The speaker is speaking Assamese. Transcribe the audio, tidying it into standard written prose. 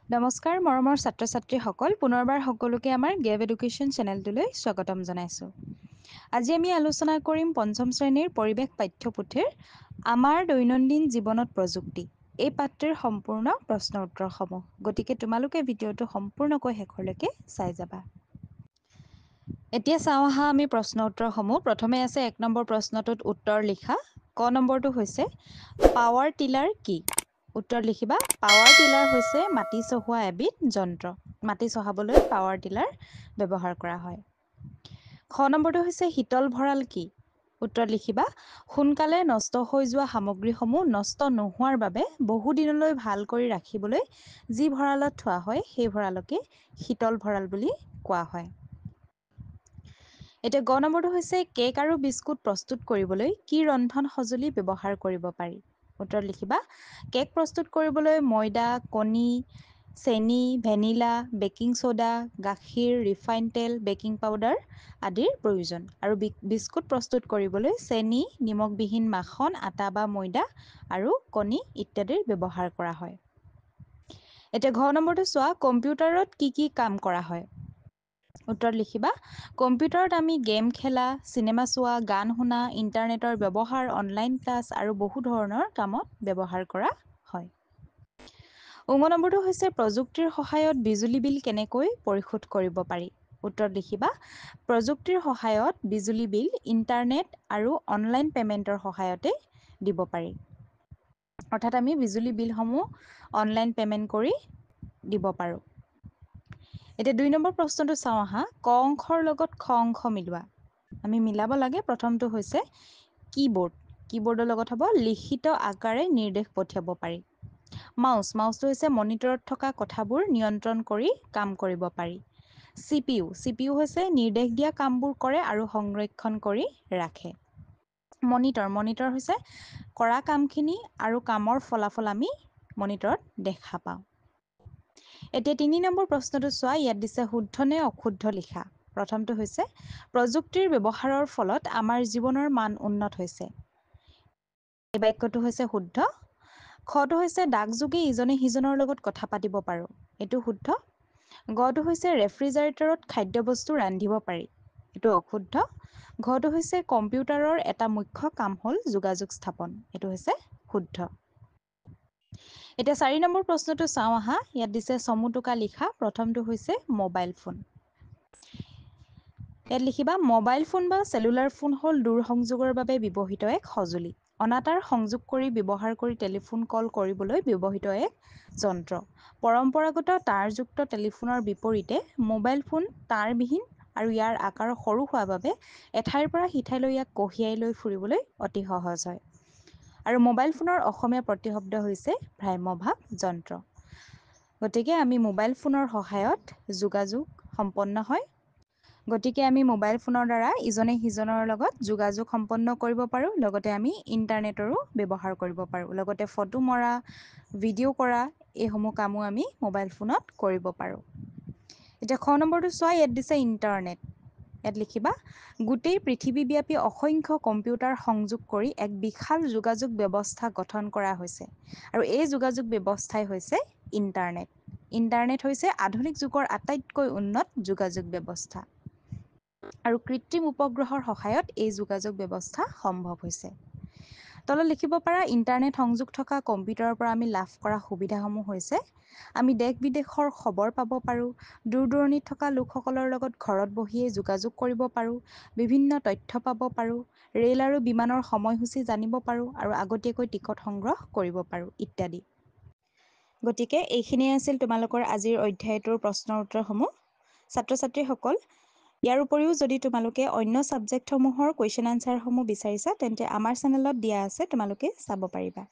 নমস্কাৰ মৰমৰ ছাত্ৰ ছাত্ৰীসকল পুনৰবাৰ সকলোকে আমাৰ গেভ এডুকেশ্যন চেনেলটোলৈ স্বাগতম জনাইছোঁ। আজি আমি আলোচনা কৰিম পঞ্চম শ্ৰেণীৰ পৰিৱেশ পাঠ্যপুথিৰ আমাৰ দৈনন্দিন জীৱনত প্ৰযুক্তি এই পাঠটিৰ সম্পূৰ্ণ প্ৰশ্ন উত্তৰসমূহ। গতিকে তোমালোকে ভিডিঅ'টো সম্পূৰ্ণকৈ শেষলৈকে চাই যাবা। এতিয়া চাওঁ আহা আমি প্ৰশ্ন উত্তৰসমূহ। প্ৰথমে আছে 1 নম্বৰ প্ৰশ্নটোত উত্তৰ লিখা। ক নম্বৰটো হৈছে পাৱাৰ টিলাৰ কি? উত্তৰ লিখিবা পাৱাৰ টিলাৰ হৈছে মাটি চহোৱা এবিধ যন্ত্ৰ। মাটি চহাবলৈ পাৱাৰ টিলাৰ ব্যৱহাৰ কৰা হয়। খ নম্বৰটো হৈছে শীতল ভঁৰাল কি? উত্তৰ লিখিবা সোনকালে নষ্ট হৈ যোৱা সামগ্ৰীসমূহ নষ্ট নোহোৱাৰ বাবে বহুদিনলৈ ভাল কৰি ৰাখিবলৈ যি ভঁৰালত থোৱা হয় সেই ভঁৰালকে শীতল ভঁৰাল বুলি কোৱা হয়। এতিয়া গ নম্বৰটো হৈছে কেক আৰু বিস্কুট প্ৰস্তুত কৰিবলৈ কি ৰন্ধন সঁজুলি ব্যৱহাৰ কৰিব পাৰি? উত্তৰ লিখিবা কেক প্ৰস্তুত কৰিবলৈ ময়দা, কণী, চেনি, ভেনিলা, বেকিং ছ'ডা, গাখীৰ, ৰিফাইন তেল, বেকিং পাউডাৰ আদিৰ প্ৰয়োজন। আৰু বিস্কুট প্ৰস্তুত কৰিবলৈ চেনি, নিমখবিহীন মাখন, আটা বা ময়দা আৰু কণী ইত্যাদিৰ ব্যৱহাৰ কৰা হয়। এতিয়া ঘ নম্বৰটো চোৱা কম্পিউটাৰত কি কি কাম কৰা হয়? উত্তৰ লিখিবা কম্পিউটাৰত আমি গেম খেলা, চিনেমা চোৱা, গান শুনা, ইণ্টাৰনেটৰ ব্যৱহাৰ, অনলাইন ক্লাছ আৰু বহু ধৰণৰ কামত ব্যৱহাৰ কৰা হয়। উঙ নম্বৰটো হৈছে প্ৰযুক্তিৰ সহায়ত বিজুলী বিল কেনেকৈ পৰিশোধ কৰিব পাৰি? উত্তৰ লিখিবা প্ৰযুক্তিৰ সহায়ত বিজুলী বিল ইণ্টাৰনেট আৰু অনলাইন পে'মেণ্টৰ সহায়তে দিব পাৰি। অৰ্থাৎ আমি বিজুলী বিলসমূহ অনলাইন পে'মেণ্ট কৰি দিব পাৰোঁ। এতিয়া 2 নম্বৰ প্ৰশ্নটো চাওঁ আহা ক অংশৰ লগত খ অংশ মিলোৱা। আমি মিলাব লাগে। প্ৰথমটো হৈছে কীবৰ্ড। কীবৰ্ডৰ লগত হ'ব লিখিত আকাৰে নিৰ্দেশ পঠিয়াব পাৰি। মাউচটো হৈছে মনিটৰত থকা কথাবোৰ নিয়ন্ত্ৰণ কৰি কাম কৰিব পাৰি। CPU হৈছে নিৰ্দেশ দিয়া কামবোৰ কৰে আৰু সংৰক্ষণ কৰি ৰাখে। মনিটৰ হৈছে কৰা কামখিনি আৰু কামৰ ফলাফল আমি মনিটৰত দেখা পাওঁ। এতিয়া 3 নম্বৰ প্ৰশ্নটো চোৱা। ইয়াত দিছে শুদ্ধ নে অশুদ্ধ লিখা। প্ৰথমটো হৈছে প্ৰযুক্তিৰ ব্যৱহাৰৰ ফলত আমাৰ জীৱনৰ মান উন্নত হৈছে। এই বাক্যটো হৈছে শুদ্ধ। খটো হৈছে ডাকযোগে ইজনে সিজনৰ লগত কথা পাতিব পাৰোঁ। এইটো শুদ্ধ। গটো হৈছে ৰেফ্ৰিজাৰেটৰত খাদ্যবস্তু ৰান্ধিব পাৰি। এইটো অশুদ্ধ। ঘটো হৈছে কম্পিউটাৰৰ এটা মুখ্য কাম হ'ল যোগাযোগ স্থাপন। এইটো হৈছে শুদ্ধ। এতিয়া 4 নম্বৰ প্ৰশ্নটো চাওঁ আহা। ইয়াত দিছে চমু টোকা লিখা। প্ৰথমটো হৈছে মোবাইল ফোন। ইয়াত লিখিবা মোবাইল ফোন বা চেলুলাৰ ফোন হ'ল দূৰ সংযোগৰ বাবে ব্যৱহৃত এক সঁজুলি। অনাতাঁৰ সংযোগ কৰি ব্যৱহাৰ কৰি টেলিফোন কল কৰিবলৈ ব্যৱহৃত এক যন্ত্ৰ। পৰম্পৰাগত তাঁৰযুক্ত টেলিফোনৰ বিপৰীতে মোবাইল ফোন তাঁৰবিহীন আৰু ইয়াৰ আকাৰ সৰু হোৱাৰ বাবে এঠাইৰ পৰা সিঠাইলৈ ইয়াক কঢ়িয়াই লৈ ফুৰিবলৈ অতি সহজ হয়। আৰু মোবাইল ফোনৰ অসমীয়া প্ৰতিশব্দ হৈছে ভ্ৰাম্যভাৱ যন্ত্ৰ। গতিকে আমি মোবাইল ফোনৰ সহায়ত যোগাযোগ সম্পন্ন হয়। গতিকে আমি মোবাইল ফোনৰ দ্বাৰা ইজনে সিজনৰ লগত যোগাযোগ সম্পন্ন কৰিব পাৰোঁ। লগতে আমি ইণ্টাৰনেটৰো ব্যৱহাৰ কৰিব পাৰোঁ। লগতে ফটো মৰা, ভিডিঅ' কৰা এইসমূহ কামো আমি মোবাইল ফোনত কৰিব পাৰোঁ। এতিয়া খ নম্বৰটো চোৱা। ইয়াত দিছে ইণ্টাৰনেট। ইয়াত লিখিবা গোটেই পৃথিৱীব্যাপী অসংখ্য কম্পিউটাৰ সংযোগ কৰি এক বিশাল যোগাযোগ ব্যৱস্থা গঠন কৰা হৈছে। আৰু এই যোগাযোগ ব্যৱস্থাই হৈছে ইণ্টাৰনেট। ইণ্টাৰনেট হৈছে আধুনিক যুগৰ আটাইতকৈ উন্নত যোগাযোগ ব্যৱস্থা। আৰু কৃত্ৰিম উপগ্ৰহৰ সহায়ত এই যোগাযোগ ব্যৱস্থা সম্ভৱ হৈছে। তলত লিখিব পাৰা ইণ্টাৰনেট সংযোগ থকা কম্পিউটাৰৰ পৰা আমি লাভ কৰা সুবিধাসমূহ হৈছে আমি দেশ বিদেশৰ খবৰ পাব পাৰোঁ। দূৰ দূৰণিত থকা লোকসকলৰ লগত ঘৰত বহিয়ে যোগাযোগ কৰিব পাৰোঁ। বিভিন্ন তথ্য পাব পাৰোঁ। ৰেল আৰু বিমানৰ সময়সূচী জানিব পাৰোঁ আৰু আগতীয়াকৈ টিকট সংগ্ৰহ কৰিব পাৰোঁ ইত্যাদি। গতিকে এইখিনিয়ে আছিল তোমালোকৰ আজিৰ অধ্যায়টোৰ প্ৰশ্নৰ উত্তৰসমূহ। ছাত্ৰ ছাত্ৰীসকল ইয়াৰ উপৰিও যদি তোমালোকে অন্য ছাবজেক্টসমূহৰ কুৱেশ্যন আনচাৰসমূহ বিচাৰিছা তেন্তে আমাৰ চেনেলত দিয়া আছে, তোমালোকে চাব পাৰিবা।